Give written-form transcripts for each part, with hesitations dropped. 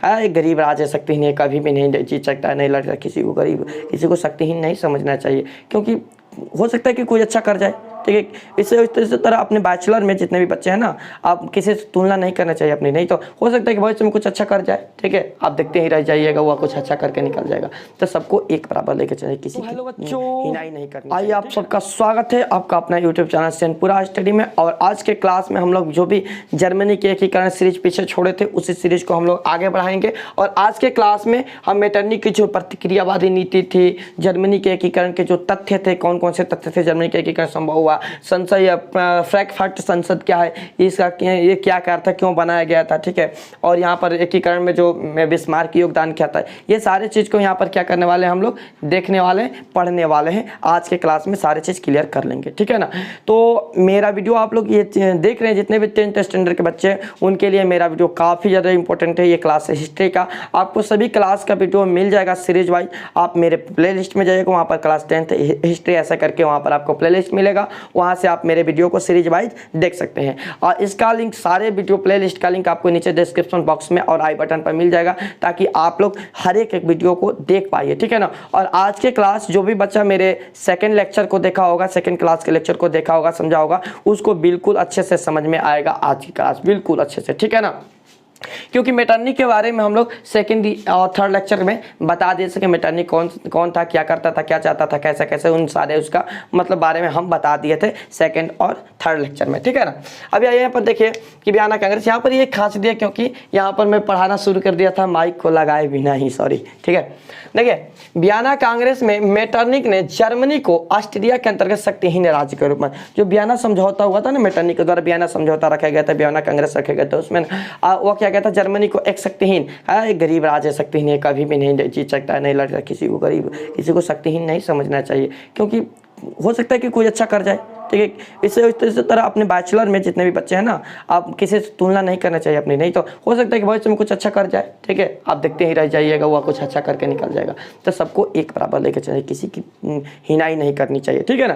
है। एक गरीब राजा शक्तिहीन है, कभी भी नहीं जीत सकता है, नहीं लड़ सकता किसी को। गरीब किसी को शक्तिहीन नहीं समझना चाहिए, क्योंकि हो सकता है कि कोई अच्छा कर जाए, ठीक है। इस तरह अपने बैचलर में जितने भी बच्चे हैं ना, आप किसी से तुलना नहीं करना चाहिए अपनी, नहीं तो हो सकता है कि भविष्य में कुछ अच्छा कर जाए, ठीक है। आप देखते ही रह जाइएगा, वो कुछ अच्छा करके निकल जाएगा। तो सबको एक बराबर लेके चलिए, किसी की हिनाई नहीं करनी। आइए, आप सबका स्वागत है आपका अपना यूट्यूब चैनल सेनपुरा स्टडी में। और आज के क्लास में हम लोग जो भी जर्मनी के एकीकरण सीरीज पीछे छोड़े थे, उसी सीरीज को हम लोग आगे बढ़ाएंगे। और आज के क्लास में हम मेटरनिक की जो प्रतिक्रियावादी नीति थी, जर्मनी के एकीकरण के जो तथ्य थे, कौन कौन से तथ्य थे जर्मनी के एकीकरण संभव हुआ, संसद या फ्रैंकफर्ट संसद क्या है, इसका ये क्या कार्य था, क्यों बनाया गया था, ठीक है। और यहाँ पर एकीकरण में जो बिस्मार्क की योगदान क्या था, ये सारे चीज़ को यहाँ पर क्या करने वाले हैं हम लोग, देखने वाले हैं, पढ़ने वाले हैं। आज के क्लास में सारे चीज़ क्लियर कर लेंगे, ठीक है ना। तो मेरा वीडियो आप लोग ये देख रहे हैं, जितने भी 10th स्टैंडर्ड के बच्चे हैं उनके लिए मेरा वीडियो काफ़ी ज़्यादा इंपॉर्टेंट है। ये क्लास है हिस्ट्री का, आपको सभी क्लास का वीडियो मिल जाएगा सीरीज वाइज। आप मेरे प्लेलिस्ट में जाइएगा, वहाँ पर क्लास 10th हिस्ट्री ऐसा करके वहाँ पर आपको प्लेलिस्ट मिलेगा, वहाँ से आप मेरे वीडियो को सीरीज वाइज देख सकते हैं। और इसका लिंक, सारे वीडियो प्लेलिस्ट का लिंक आपको नीचे डिस्क्रिप्शन बॉक्स में और आई बटन पर मिल जाएगा, ताकि आप लोग हर एक वीडियो को देख पाइए, ठीक है ना। और आज के क्लास जो भी बच्चा मेरे सेकंड लेक्चर को देखा होगा, सेकंड क्लास के लेक्चर को देखा होगा, समझा होगा, उसको बिल्कुल अच्छे से समझ में आएगा आज की क्लास, बिल्कुल अच्छे से, ठीक है ना। क्योंकि मेटरनिक के बारे में हम लोग सेकंड और थर्ड लेक्चर में बता दे सके, मेटरनिक कौन था, क्या करता था, क्या चाहता था, कैसे कैसे, उन सारे उसका मतलब बारे में हम बता दिए थे सेकंड और थर्ड लेक्चर में, ठीक है ना। अभी यहाँ पर देखिए कि वियना कांग्रेस, यहाँ पर ये खास दिया क्योंकि यहाँ पर मैं पढ़ाना शुरू कर दिया था माइक को लगाए बिना ही, सॉरी, ठीक है। देखिए, वियना कांग्रेस में मेटरनिक ने जर्मनी को ऑस्ट्रिया के अंतर्गत शक्तिहीन राज्य के रूप में, जो वियना समझौता हुआ था ना, मेटरनिक के द्वारा वियना समझौता रखा गया था, वियना कांग्रेस रखे गए थे, उसमें वो क्या कहता, जर्मनी को एक शक्तिहीन है, एक गरीब राजा शक्तिहीन है, कभी भी नहीं जीत सकता है, नहीं लड़ सकता किसी को। गरीब किसी को शक्तिहीन नहीं समझना चाहिए, क्योंकि हो सकता है कि कोई अच्छा कर जाए, ठीक है। इस तरह अपने बैचलर में जितने भी बच्चे हैं ना, आप किसी से तुलना नहीं करना चाहिए अपनी, नहीं तो हो सकता है कि भविष्य में कुछ अच्छा कर जाए, ठीक है। आप देखते ही रह जाइएगा, वो कुछ अच्छा करके निकल जाएगा। तो सबको एक बराबर लेके चलिए, किसी की हिनाई नहीं करनी चाहिए, ठीक है ना।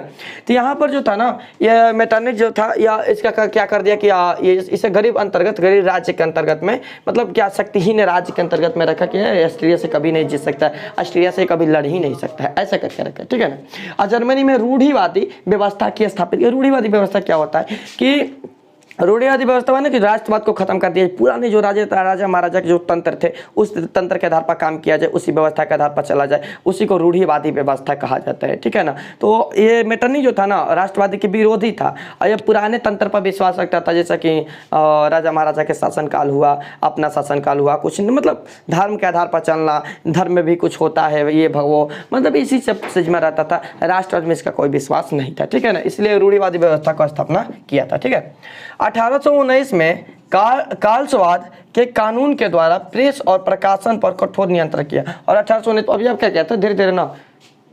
तो यहाँ पर जो था ना, ये मेटरनिक जो था, या इसका क्या कर दिया कि ये इसे गरीब राज्य के अंतर्गत में, मतलब क्या शक्तिहीन राज्य के अंतर्गत में रखा कि ऑस्ट्रिया से कभी नहीं जीत सकता है, ऑस्ट्रिया से कभी लड़ ही नहीं सकता है, ऐसा करके रखा, ठीक है ना। और जर्मनी में रूढ़िवादी व्यवस्था की स्थापित। रूढ़िवादी व्यवस्था क्या होता है कि रूढ़िवादी व्यवस्था है ना, कि राष्ट्रवाद को खत्म कर दिया, पुराने जो राजा महाराजा के जो तंत्र थे, उस तंत्र के आधार पर काम किया जाए, उसी व्यवस्था के आधार पर चला जाए, उसी को रूढ़िवादी व्यवस्था कहा जाता है, ठीक है ना। तो ये मेटरनिक जो था ना, राष्ट्रवादी के विरोधी था, और ये पुराने तंत्र पर विश्वास रखता था, जैसा कि राजा महाराजा के शासनकाल हुआ, अपना शासनकाल हुआ, कुछ मतलब धर्म के आधार पर चलना, धर्म में भी कुछ होता है, ये भगवो, मतलब इसी सब चीज में रहता था। राष्ट्रवाद में इसका कोई विश्वास नहीं था, ठीक है ना, इसलिए रूढ़िवादी व्यवस्था का स्थापना किया था, ठीक है। 1819 में कार्लसवाद के कानून के द्वारा प्रेस और प्रकाशन पर कठोर नियंत्रण किया। और 1819 अभी आप क्या कहते हैं, धीरे धीरे ना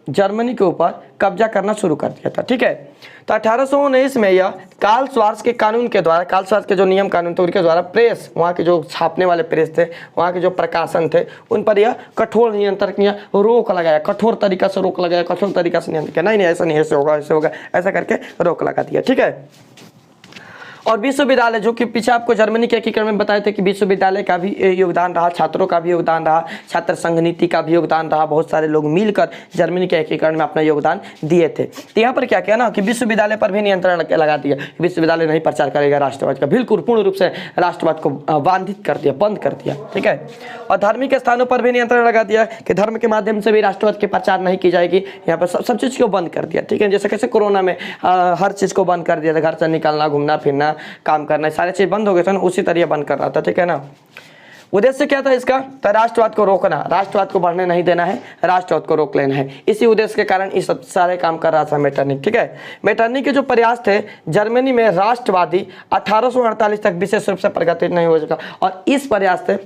जर्मनी के ऊपर कब्जा करना शुरू कर दिया था, ठीक है। तो 1819 में यह कार्लसवाद के कानून के द्वारा, कार्लसवाद के जो नियम कानून थे उनके द्वारा प्रेस, वहाँ के जो छापने वाले प्रेस थे, वहाँ के जो प्रकाशन थे, उन पर यह कठोर नियंत्रण किया, रोक लगाया, कठोर तरीका से रोक लगाया, कठोर तरीका से नियंत्रण किया, नहीं ऐसा नहीं, ऐसे होगा, ऐसे होगा, ऐसा करके रोक लगा दिया, ठीक है। और विश्वविद्यालय, जो कि पीछे आपको जर्मनी के एकीकरण में बताए थे कि विश्वविद्यालय का भी योगदान रहा, छात्रों का भी योगदान रहा, छात्र संघ नीति का भी योगदान रहा, बहुत सारे लोग मिलकर जर्मनी के एकीकरण में अपना योगदान दिए थे। तो यहाँ पर क्या किया ना कि विश्वविद्यालय पर भी नियंत्रण लगा दिया, विश्वविद्यालय नहीं प्रचार करेगा राष्ट्रवाद का, बिल्कुल पूर्ण रूप से राष्ट्रवाद को बाधित कर दिया, बंद कर दिया, ठीक है। और धार्मिक स्थानों पर भी नियंत्रण लगा दिया कि धर्म के माध्यम से भी राष्ट्रवाद की प्रचार नहीं की जाएगी, यहाँ पर सब चीज़ को बंद कर दिया, ठीक है। जैसे कैसे कोरोना में हर चीज़ को बंद कर दिया था, घर से निकलना, घूमना फिरना, काम करना, सारी चीज बंद हो गए थे ना, उसी तरह बंद कर रहा था, ठीक है ना। उद्देश्य क्या था इसका, तो राष्ट्रवाद को रोकना, राष्ट्रवाद को बढ़ने नहीं देना है, राष्ट्रवाद को रोक लेना है, इसी उद्देश्य के कारण ये सब सारे काम कर रहा था मेटरनिक, ठीक है। मेटरनिक के जो प्रयास थे जर्मनी में राष्ट्रवादी 1848 तक विशेष रूप से प्रगति नहीं हो सका, और इस प्रयास से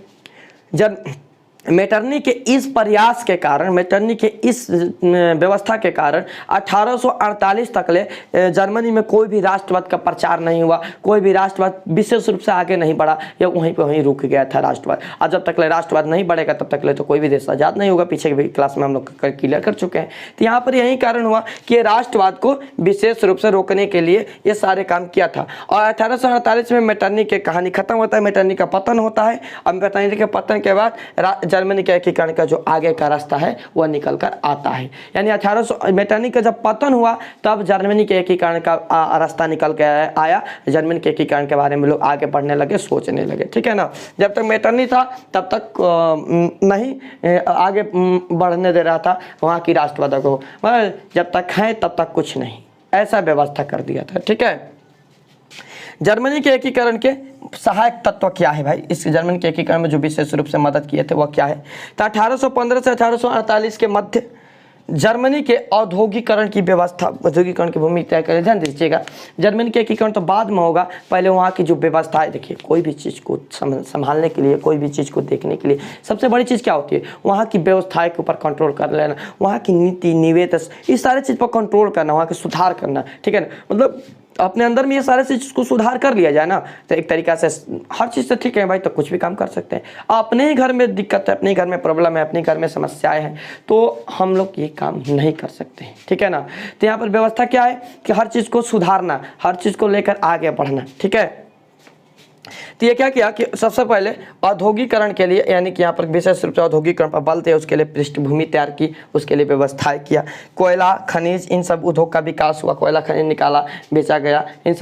मेटरनी के इस प्रयास के कारण, मेटरनी के इस व्यवस्था के कारण 1848 तक ले जर्मनी में कोई भी राष्ट्रवाद का प्रचार नहीं हुआ, कोई भी राष्ट्रवाद विशेष रूप से आगे नहीं बढ़ा, या वहीं पे वहीं रुक गया था राष्ट्रवाद। और जब तक ले राष्ट्रवाद नहीं बढ़ेगा तब तक ले तो कोई भी देश आज़ाद नहीं होगा। पीछे भी क्लास में हम लोग क्लियर कर चुके हैं। तो यहाँ पर यही कारण हुआ कि राष्ट्रवाद को विशेष रूप से रोकने के लिए ये सारे काम किया था। और 1848 में मेटरनी की कहानी खत्म होता है, मेटरनी का पतन होता है। अब मेटरनी के पतन के बाद जर्मनी के एकीकरण का जो आगे का रास्ता है वह निकल कर आता है। यानी 1800 मेटरनी का जब पतन हुआ तब जर्मनी के एकीकरण का रास्ता निकल के आया। जर्मनी के एकीकरण के बारे में लोग आगे बढ़ने लगे, सोचने लगे, ठीक है ना। जब तक मेटरनी था तब तक नहीं आगे बढ़ने दे रहा था वहाँ की राष्ट्रवाद को, मगर जब तक है तब तक कुछ नहीं, ऐसा व्यवस्था कर दिया था, ठीक है। जर्मनी के एकीकरण के सहायक तत्व क्या है भाई, इस जर्मनी के एकीकरण में जो विशेष रूप से मदद किए थे वह क्या है। तो 1815 से 1848 के मध्य जर्मनी के औद्योगिकरण की व्यवस्था, औद्योगिकरण की भूमिका तय करें। ध्यान दीजिएगा, जर्मनी के एकीकरण तो बाद में होगा, पहले वहाँ की जो व्यवस्था है, देखिए कोई भी चीज़ को संभालने के लिए, कोई भी चीज़ को देखने के लिए सबसे बड़ी चीज़ क्या होती है, वहाँ की व्यवस्थाएं के ऊपर कंट्रोल कर लेना, वहाँ की नीति निवेश, इस सारे चीज़ पर कंट्रोल करना, वहाँ के सुधार करना, ठीक है ना। मतलब अपने अंदर में ये सारे चीज़ को सुधार कर लिया जाए ना तो एक तरीका से हर चीज़ से ठीक है भाई, तो कुछ भी काम कर सकते हैं। अपने ही घर में दिक्कत है, अपने घर में प्रॉब्लम है, अपने घर में समस्याएं हैं, तो हम लोग ये काम नहीं कर सकते हैं, ठीक है ना। तो यहाँ पर व्यवस्था क्या है कि हर चीज़ को सुधारना, हर चीज़ को लेकर आगे बढ़ना, ठीक है। तो ये क्या किया कि सबसे पहले औद्योगिकरण के लिए, यानी कि यहाँ पर विशेष रूप से औद्योगिकरण पर बल थे, उसके लिए पृष्ठभूमि तैयार की, उसके लिए व्यवस्थाएं किया। कोयला खनिज इन सब उद्योग का विकास हुआ, कोयला खनिज निकाला बेचा गया, इन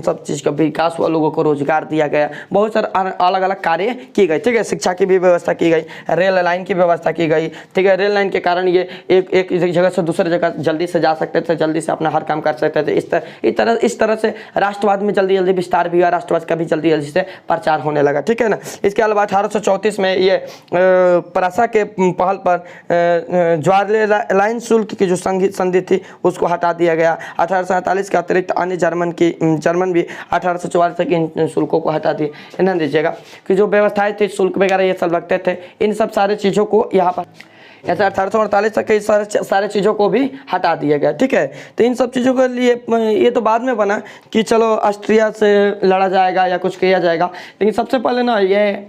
सब चीज़ का विकास हुआ, लोगों को रोजगार दिया गया, बहुत सारे अलग अलग कार्य किए गए, ठीक है। शिक्षा की भी व्यवस्था की गई, रेल लाइन की व्यवस्था की गई, ठीक है। रेल लाइन के कारण ये एक जगह से दूसरी जगह जल्दी से जा सकते थे, जल्दी से अपना हर काम कर सकते थे। इस तरह से राष्ट्रवाद में जल्दी जल्दी विस्तार भी हुआ, राष्ट्रवाद का भी जल्दी जल्दी से प्रचार होने लगा, ठीक है ना। इसके अलावा 1834 में ये परासा के पहल पर ज्वारले लाइन शुल्क की जो संधि थी उसको हटा दिया गया। 1847 के अतिरिक्त अन्य जर्मन भी 1844 तक इन शुल्कों को हटा दिए। ध्यान दीजिएगा कि जो व्यवस्थाएं थी, शुल्क वगैरह ये सब लगते थे, इन सब सारे चीज़ों को यहाँ पर ऐसे 1848 तक कई सारे चीज़ों को भी हटा दिया गया, ठीक है। तो इन सब चीज़ों के लिए ये तो बाद में बना कि चलो ऑस्ट्रिया से लड़ा जाएगा या कुछ किया जाएगा, लेकिन सबसे पहले ना ये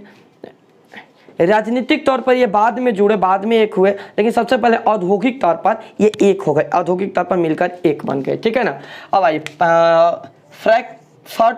राजनीतिक तौर पर ये बाद में जुड़े, बाद में एक हुए, लेकिन सबसे पहले औद्योगिक तौर पर ये एक हो गए, औद्योगिक तौर पर मिलकर एक बन गए, ठीक है ना। अब आइए फ्रैंकफर्ट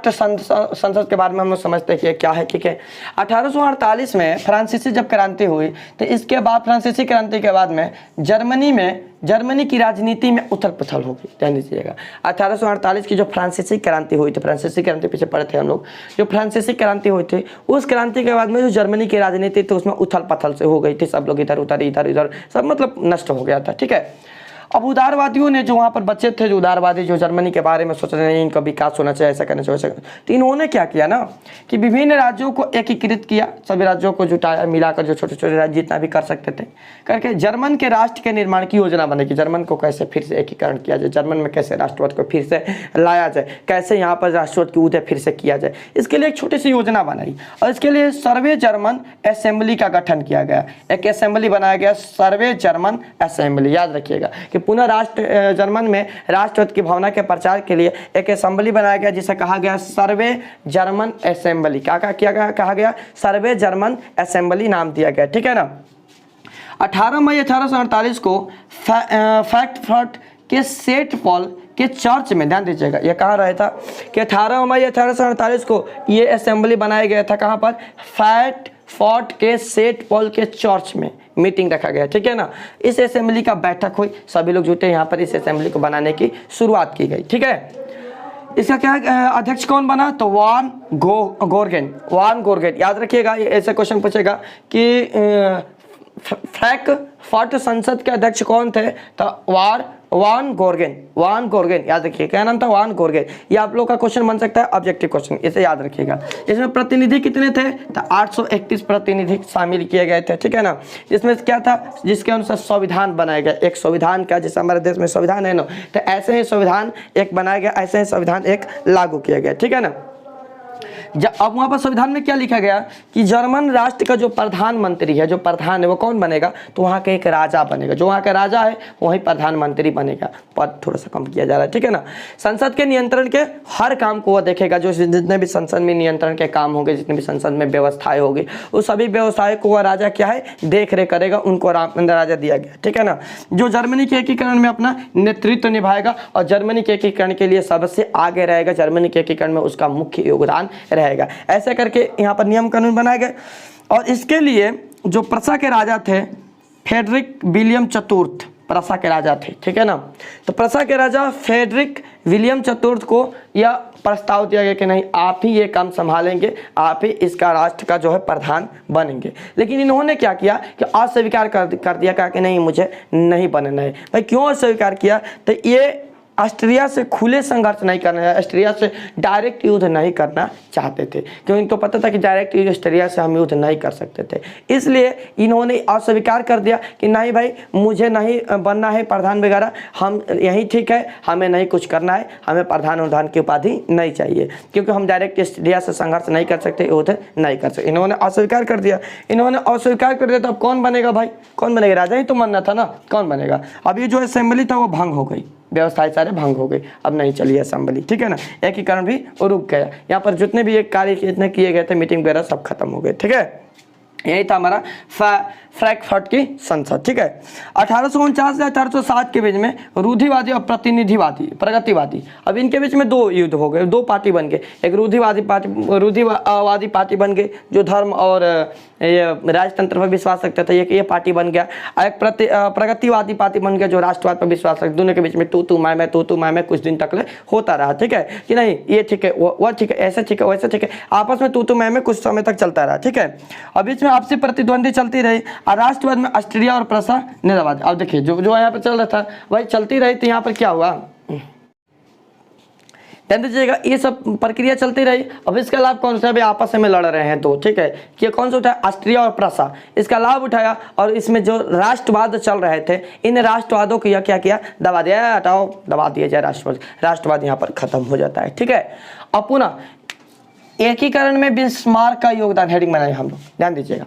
संसद के बारे में हम लोग समझते हैं कि क्या है, ठीक है। 1848 में फ्रांसीसी जब क्रांति हुई तो इसके बाद, फ्रांसीसी क्रांति के बाद में जर्मनी की राजनीति में उथल पुथल होगी। ध्यान दीजिएगा, 1848 की जो फ्रांसीसी क्रांति हुई थी, फ्रांसीसी क्रांति पीछे पढ़े थे हम लोग, जो फ्रांसीसी क्रांति हुई थी उस क्रांति के बाद में जो जर्मनी की राजनीति थी उसमें उथल पथल से हो गई थी, सब लोग इधर उधर सब मतलब नष्ट हो गया था, ठीक है। अब उदारवादियों ने जो वहाँ पर बच्चे थे, जो उदारवादी जो जर्मनी के बारे में सोच रहे हैं इनका विकास होना चाहिए, ऐसा करना चाहिए, तो इन्होंने क्या किया ना कि विभिन्न राज्यों को एकीकृत किया, सभी राज्यों को जुटाया, मिलाकर जो छोटे छोटे राज्य जितना भी कर सकते थे करके जर्मन के राष्ट्र के निर्माण की योजना बनी कि जर्मन को कैसे फिर से एकीकरण किया जाए, जर्मन में कैसे राष्ट्रवाद को फिर से लाया जाए, कैसे यहाँ पर राष्ट्रवाद की उदय फिर से किया जाए। इसके लिए एक छोटी सी योजना बनाई और इसके लिए सर्वे जर्मन असेंबली का गठन किया गया। एक असेंबली बनाया गया, सर्वे जर्मन असेंबली, याद रखिएगा कि पुनः राष्ट्र जर्मन में राष्ट्रवाद की भावना के प्रचार के लिए एक असेंबली बनाया गया जिसे कहा गया सर्वे जर्मन असेंबली। क्या कहा गया? सर्वे जर्मन असेंबली नाम दिया गया, ठीक है ना। 18 मई 1848 को फ्रैंकफर्ट के सेंट पॉल के चर्च में, ध्यान दीजिएगा ये कहाँ रहा था कि 18 मई 1848 को ये असेंबली बनाया गया था। कहाँ पर? फ्रैंकफर्ट के सेंट पॉल के चर्च में मीटिंग रखा गया, ठीक है ना। इस असेंबली का बैठक हुई, सभी लोग जुटे, यहाँ पर इस असेंबली को बनाने की शुरुआत की गई, ठीक है। इसका क्या अध्यक्ष कौन बना? तो वान गोर्गेन, याद रखिएगा ये ऐसे क्वेश्चन पूछेगा कि फ्रैंकफर्ट संसद के अध्यक्ष कौन थे? तो वान गोर्गेन, याद रखिए क्या नाम था? वान गोर्गेन। ये आप लोग का क्वेश्चन बन सकता है, ऑब्जेक्टिव क्वेश्चन, इसे याद रखिएगा। इसमें प्रतिनिधि कितने थे? तो 831 प्रतिनिधि शामिल किए गए थे, ठीक है ना। इसमें क्या था? जिसके अनुसार संविधान बनाया गया, एक संविधान का, जैसे हमारे देश में संविधान है ना, तो ऐसे ही संविधान एक बनाया गया, ऐसे ही संविधान एक लागू किया गया, ठीक है ना। अब वहाँ पर संविधान में क्या लिखा गया कि जर्मन राष्ट्र का जो प्रधानमंत्री है, जो प्रधान है, वो कौन बनेगा, तो वहाँ का एक राजा बनेगा, जो वहाँ का राजा है वही प्रधानमंत्री बनेगा। पद थोड़ा सा कम किया जा रहा है, ठीक है ना। संसद के नियंत्रण के हर काम को वो देखेगा, जो जितने भी संसद में नियंत्रण के काम होंगे, जितने भी संसद में व्यवस्थाएं होगी, उस सभी व्यवस्थाएं को वह राजा क्या है, देख रेख करेगा, उनको राजा दिया गया, ठीक है ना। जो जर्मनी के एकीकरण में अपना नेतृत्व निभाएगा और जर्मनी के एकीकरण के लिए सबसे आगे रहेगा, जर्मनी के एकीकरण में उसका मुख्य योगदान रहेगा। ऐसे करके यहाँ पर नियम कानून बनाए गए। और इसके लिए जो प्रसा के राजा थे फ्रेडरिक विलियम चतुर्थ, प्रसा के राजा थे, ठीक है ना। तो प्रसा के राजा फ्रेडरिक विलियम चतुर्थ को यह प्रस्ताव दिया गया कि नहीं, आप ही ये काम संभालेंगे, आप ही इसका राष्ट्र का जो है प्रधान बनेंगे। लेकिन इन्होंने क्या किया कि अस्वीकार कर दिया, कहा कि नहीं मुझे नहीं बनना है। भाई क्यों अस्वीकार किया, तो ये ऑस्ट्रिया से खुले संघर्ष नहीं करना है, ऑस्ट्रिया से डायरेक्ट युद्ध नहीं करना चाहते थे, क्योंकि इनको पता था कि डायरेक्ट ऑस्ट्रिया से हम युद्ध नहीं कर सकते थे। इसलिए इन्होंने अस्वीकार कर दिया कि नहीं भाई मुझे नहीं बनना है प्रधान वगैरह, हम यही ठीक है, हमें नहीं कुछ करना है, हमें प्रधान की उपाधि नहीं चाहिए, क्योंकि हम डायरेक्ट ऑस्ट्रिया से संघर्ष नहीं कर सकते, युद्ध नहीं कर सकते। इन्होंने अस्वीकार कर दिया। इन्होंने अस्वीकार कर दिया तो अब कौन बनेगा भाई, कौन बनेगा, राजा ही तो बनना था ना, कौन बनेगा। अब ये जो असेंबली था वो भंग हो गई, व्यवस्थाएं सारे भंग हो गई, अब नहीं चली असेंबली, ठीक है ना। एकीकरण भी रुक गया, यहाँ पर जितने भी एक कार्य इतने किए गए थे, मीटिंग वगैरह सब खत्म हो गए, ठीक है। यही था हमारा फ्रैंकफर्ट की संसद, ठीक है। 1849 से 1860 के बीच में रूढ़िवादी और प्रतिनिधिवादी प्रगतिवादी, अब इनके बीच में दो युद्ध हो गए, दो पार्टी बन गए। एक रूढ़िवादी पार्टी बन गई जो धर्म और ये राजतंत्र पर विश्वास रखता था, ये पार्टी बन गया। एक प्रगतिवादी पार्टी बन गया जो राष्ट्रवाद पर विश्वास रखता। दोनों के बीच में तू मैं कुछ दिन तक होता रहा, ठीक है कि नहीं, ये ठीक है वो ठीक है, ऐसे ठीक है वैसे ठीक है, आपस में तू मैं कुछ समय तक चलता रहा, ठीक है। अब बीच में आपसी प्रतिद्वंदी चलती रही। राष्ट्रवाद में ऑस्ट्रिया और प्रसा नेदरलैंड। अब देखिए जो यहाँ पर चल रहा था भाई चलती रही, तो यहाँ पर क्या हुआ, ध्यान दीजिएगा, ये सब प्रक्रिया चलती रही। अब इसका लाभ कौन सा, अभी आपस में लड़ रहे हैं दो, ठीक है, कि कौन सा उठाया, ऑस्ट्रिया और प्रसा, इसका लाभ उठाया। और इसमें जो राष्ट्रवाद चल रहे थे, इन राष्ट्रवादों को यह क्या किया, दबा दिया, हटाओ दबा दिया जाए, राष्ट्रवाद यहाँ पर खत्म हो जाता है, ठीक है। अब पुनः एकीकरण में बिस्मार्क का योगदान, हेडिंग बनाए हम लोग, ध्यान दीजिएगा।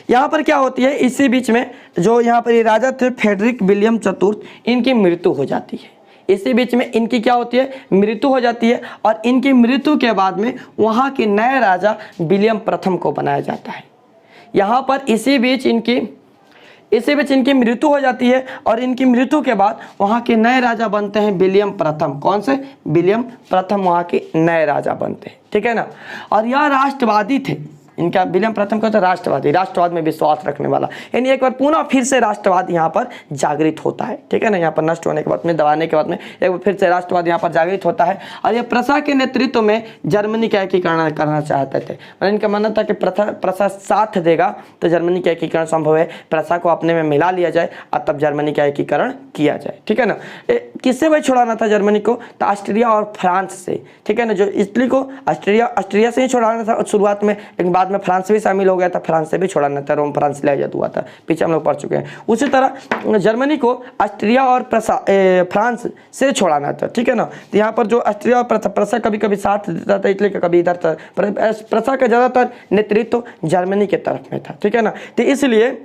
यहाँ पर क्या होती है, इसी बीच में जो यहाँ पर ये राजा थे फ्रेडरिक विलियम चतुर्थ, इनकी मृत्यु हो जाती है। इसी बीच में इनकी क्या होती है, मृत्यु हो जाती है। और इनकी मृत्यु के बाद में वहाँ के नए राजा विलियम प्रथम को बनाया जाता है। यहाँ पर इसी बीच इनकी मृत्यु हो जाती है। और इनकी मृत्यु के बाद वहाँ के नए राजा बनते हैं विलियम प्रथम। कौन से, विलियम प्रथम वहाँ के नए राजा बनते हैं, ठीक है ना। और यह राष्ट्रवादी थे, इनका विलियम प्रथम का तो राष्ट्रवाद में विश्वास रखने वाला, यानी एक बार पुनः फिर से राष्ट्रवाद यहाँ पर जागृत होता है, ठीक है ना। यहाँ पर नष्ट होने के बाद में, दबाने के बाद में एक बार फिर से राष्ट्रवाद यहाँ पर जागृत होता है। और ये प्रसा के नेतृत्व में जर्मनी का एकीकरण करना चाहते थे। मतलब इनका मानना था कि प्रसा साथ देगा तो जर्मनी का एकीकरण संभव है, प्रसा को अपने में मिला लिया जाए और तब जर्मनी का एकीकरण किया जाए, ठीक है ना। किससे भाई छुड़ाना था जर्मनी को, तो ऑस्ट्रिया और फ्रांस से, ठीक है ना। जो इटली को ऑस्ट्रिया से ही छुड़ाना था शुरुआत में, लेकिन बाद में फ्रांस भी शामिल हो गया था, फ्रांस से भी छुड़ाना था, रोम फ्रांस ले हुआ था, पीछे हम लोग पढ़ चुके हैं। उसी तरह जर्मनी को ऑस्ट्रिया और फ्रांस से छुड़ाना था, ठीक है ना। तो यहाँ पर जो ऑस्ट्रिया और प्रसा कभी कभी साथ देता था इटली का, कभी इधर था, प्रसा का ज़्यादातर नेतृत्व जर्मनी के तरफ में था, ठीक है ना। तो इसलिए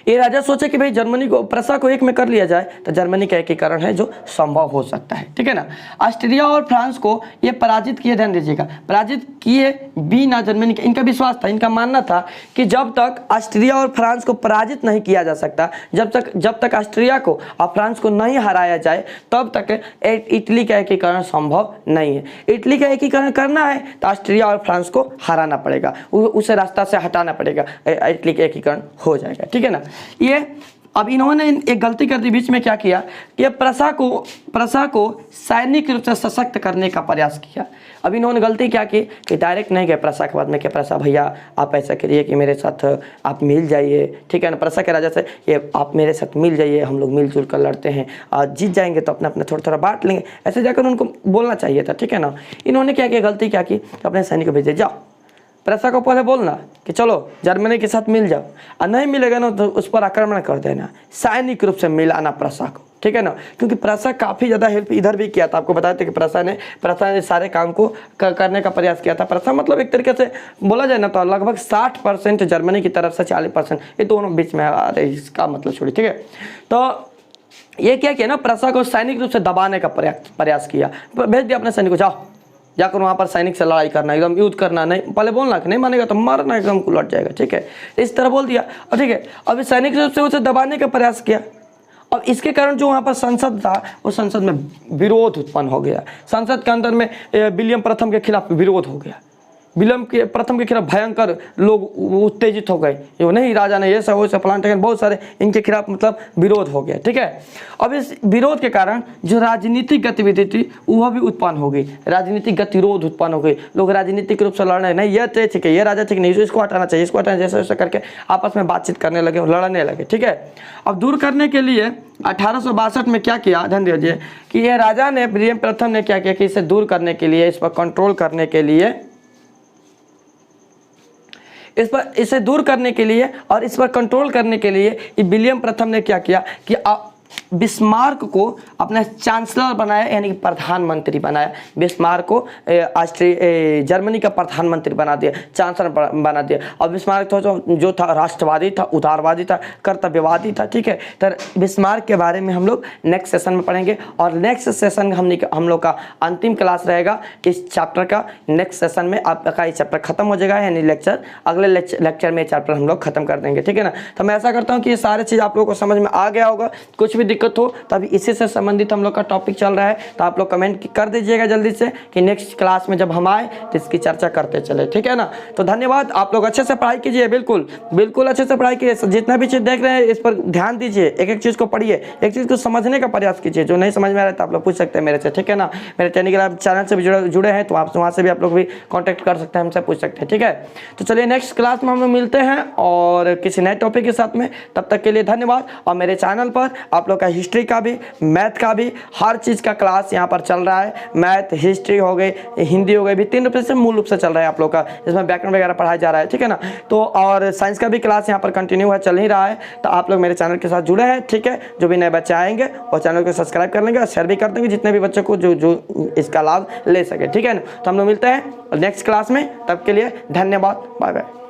ये राजा सोचे कि भाई जर्मनी को, प्रसा को एक में कर लिया जाए तो जर्मनी का एकीकरण है जो संभव हो सकता है, ठीक है ना। ऑस्ट्रिया और फ्रांस को ये पराजित किए, ध्यान दीजिएगा, पराजित किए बिना जर्मनी का, इनका विश्वास था, इनका मानना था कि जब तक ऑस्ट्रिया और फ्रांस को पराजित नहीं किया जा सकता, जब तक ऑस्ट्रिया को और फ्रांस को नहीं हराया जाए, तब तक इटली का एकीकरण संभव नहीं है। इटली का एकीकरण करना है तो ऑस्ट्रिया और फ्रांस को हराना पड़ेगा, उसे रास्ता से हटाना पड़ेगा, इटली का एकीकरण हो जाएगा, ठीक है ना। ये अब इन्होंने एक गलती कर दी बीच में, क्या किया कि प्रसा को सैनिक रूप से सशक्त करने का प्रयास किया। अब इन्होंने गलती क्या की कि डायरेक्ट नहीं गए प्रसा के बाद में कि प्रसा भैया आप ऐसा करिए कि मेरे साथ आप मिल जाइए, ठीक है ना। प्रसा के राजा से ये आप मेरे साथ मिल जाइए, हम लोग मिलजुल कर लड़ते हैं, और जीत जाएंगे तो अपना अपना थोड़ा थोड़ा बांट लेंगे, ऐसे जाकर उनको बोलना चाहिए था, ठीक है ना। इन्होंने क्या किया, गलती क्या की, अपने सैनिक को भेजे, जाओ प्रसा को पहले बोलना कि चलो जर्मनी के साथ मिल जाओ, और नहीं मिलेगा ना तो उस पर आक्रमण कर देना, सैनिक रूप से मिलाना प्रसा को, ठीक है ना, क्योंकि प्रसा काफ़ी ज़्यादा हेल्प इधर भी किया था। आपको बताया था कि प्रसा ने सारे काम को करने का प्रयास किया था। प्रसा मतलब एक तरीके से बोला जाए ना तो लगभग 60% जर्मनी की तरफ से 40% ये दोनों बीच में आ रहे, इसका मतलब छोड़िए, ठीक है। तो ये क्या किया ना, प्रसा को सैनिक रूप से दबाने का प्रयास किया, भेज दिया अपने सैनिक को, जाओ जाकर वहाँ पर सैनिक से लड़ाई करना, एकदम युद्ध करना, नहीं पहले बोलना कि नहीं मानेगा तो मारना, एकदम उलट जाएगा, ठीक है, इस तरह बोल दिया। और ठीक है, अब सैनिक रूप से उसे दबाने का प्रयास किया। अब इसके कारण जो वहाँ पर संसद था, उस संसद में विरोध उत्पन्न हो गया। संसद के अंदर में विलियम प्रथम के खिलाफ विरोध हो गया। विलियम के प्रथम के खिलाफ भयंकर लोग उत्तेजित हो गए, ये नहीं राजा ने ये सब वो सब प्लान, बहुत सारे इनके खिलाफ मतलब विरोध हो गया, ठीक है। अब इस विरोध के कारण जो राजनीतिक गतिविधि थी वह भी उत्पन्न हो गई, राजनीतिक गतिरोध उत्पन्न हो गई। लोग राजनीतिक रूप से लड़ने, नहीं ये ठीक है, ये राजा ठीक नहीं, इसको हटाना चाहिए, इसको हटाना, जैसे वैसे करके आपस में बातचीत करने लगे, लड़ने लगे, ठीक है। अब दूर करने के लिए 1862 में क्या किया, ध्यान दीजिए कि ये राजा ने, विलियम प्रथम ने क्या किया कि इसे दूर करने के लिए, इस पर कंट्रोल करने के लिए, इसे दूर करने के लिए और इस पर कंट्रोल करने के लिए विलियम प्रथम ने क्या किया कि बिस्मार्क को अपना चांसलर बनाया, यानी कि प्रधानमंत्री बनाया। बिस्मार्क को जर्मनी का प्रधानमंत्री बना दिया, चांसलर बना दिया। और बिस्मार्क जो था राष्ट्रवादी था, उदारवादी था, कर्तव्यवादी था, ठीक है। तो बिस्मार्क के बारे में हम लोग नेक्स्ट सेशन में पढ़ेंगे, और नेक्स्ट सेशन हम लोग का अंतिम क्लास रहेगा इस चैप्टर का। नेक्स्ट सेशन में आपका ये चैप्टर खत्म हो जाएगा, यानी अगले लेक्चर में चैप्टर हम लोग खत्म कर देंगे, ठीक है ना। तो मैं ऐसा करता हूँ कि ये सारे चीज़ आप लोगों को समझ में आ गया होगा। कुछ दिक्कत हो तो अभी इसी से संबंधित हम लोग का टॉपिक चल रहा है, तो आप लोग कमेंट कर दीजिएगा जल्दी से कि नेक्स्ट क्लास में जब हम आए तो इसकी चर्चा करते चले, ठीक है ना। तो धन्यवाद, आप लोग अच्छे से पढ़ाई कीजिए, बिल्कुल अच्छे से पढ़ाई कीजिए। जितना भी चीज़ देख रहे हैं इस पर ध्यान दीजिए, एक एक चीज़ को पढ़िए, एक चीज़ को समझने का प्रयास कीजिए। जो नहीं समझ में आ रहा है तो आप लोग पूछ सकते हैं मेरे से, ठीक है ना। मेरे चैनल से भी जुड़े हैं तो आप वहाँ से भी आप लोग भी कॉन्टैक्ट कर सकते हैं, हमसे पूछ सकते हैं, ठीक है। तो चलिए नेक्स्ट क्लास में हम लोग मिलते हैं और किसी नए टॉपिक के साथ में। तब तक के लिए धन्यवाद। और मेरे चैनल पर आप लोग का हिस्ट्री का भी, मैथ का भी, हर चीज़ का क्लास यहाँ पर चल रहा है। मैथ, हिस्ट्री हो गई, हिंदी हो गई, भी 3 रूप से मूल रूप से चल रहा है आप लोग का, इसमें व्याकरण वगैरह पढ़ाया जा रहा है, ठीक है ना। तो और साइंस का भी क्लास यहाँ पर कंटिन्यू है, चल ही रहा है। तो आप लोग मेरे चैनल के साथ जुड़े हैं, ठीक है। जो भी नए बच्चे आएंगे वो चैनल को सब्सक्राइब कर लेंगे और शेयर भी कर देंगे जितने भी बच्चों को जो इसका लाभ ले सके, ठीक है ना। तो हम लोग मिलते हैं नेक्स्ट क्लास में, तब के लिए धन्यवाद, बाय बाय।